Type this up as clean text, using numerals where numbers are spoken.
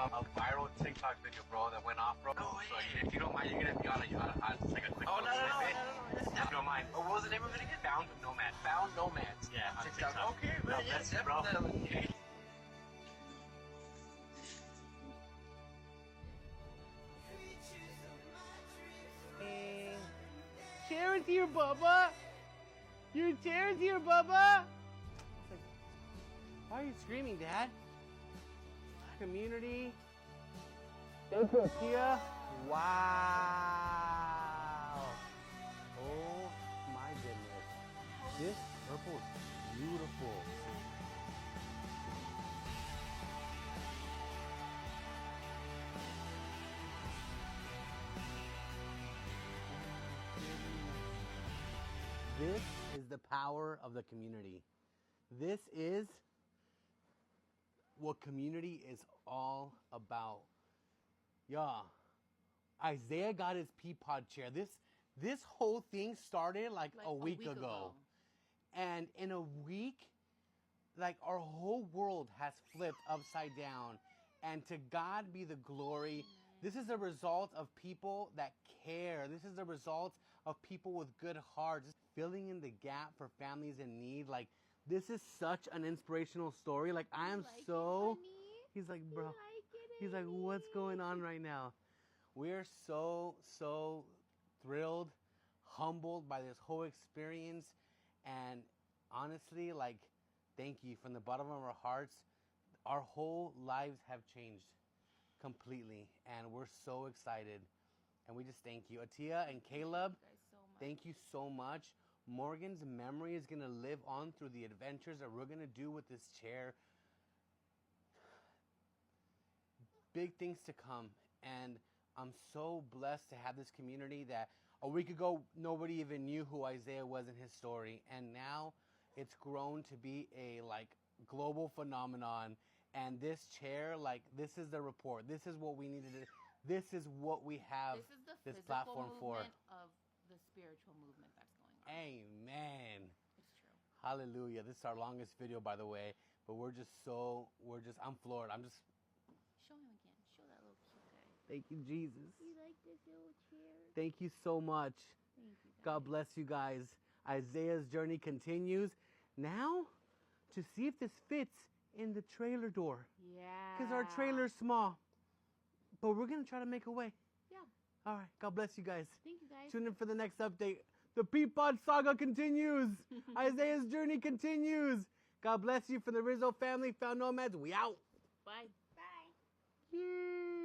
A viral TikTok video, bro, that went off, bro. No, so if you don't mind, you're gonna be on it. Just like a quick. Oh, no. If you don't mind. What was the name of it again? Found Nomads. Found Nomads. Yeah, on TikTok. Okay, man. Yes, bro. Chair is here, Bubba. Your chair is here, Bubba. Why are you screaming, Dad? Community. Thank you, Pea. Wow. Oh my goodness. This purple is beautiful. This is the power of the community. This is what community is all about. Yeah. Isaiah got his Pea Pod chair. This whole thing started like a week ago. And in a week, like our whole world has flipped upside down. And to God be the glory. This is the result of people that care. This is the result of people with good hearts. Filling in the gap for families in need. Like, this is such an inspirational story. Like, I am so... He's like, bro. He's like, what's going on right now? We're so thrilled, humbled by this whole experience. And honestly, like, thank you from the bottom of our hearts. Our whole lives have changed completely. And we're so excited. And we just thank you. Atia and Caleb, thank you so much. Morgan's memory is going to live on through the adventures that we're going to do with this chair. Big things to come. And I'm so blessed to have this community that a week ago, nobody even knew who Isaiah was in his story. And now it's grown to be a like global phenomenon. And this chair, like, this is the report. This is what we needed to do. This is what we have this platform for. This is the physical movement of the spiritual movement that's going on. Amen. It's true. Hallelujah. This is our longest video, by the way. But I'm floored. I'm just... Show him again. Show that little cute guy. Thank you, Jesus. You like this little chair? Thank you so much. Thank you, guys. God bless you guys. Isaiah's journey continues. Now, to see if this fits in the trailer door. Yeah. Because our trailer's small. But we're going to try to make a way. Yeah. All right. God bless you guys. Thank you, guys. Tune in for the next update. The Pea Pod saga continues. Isaiah's journey continues. God bless you from the Rizzo family. Found Nomads. We out. Bye. Bye. Yay.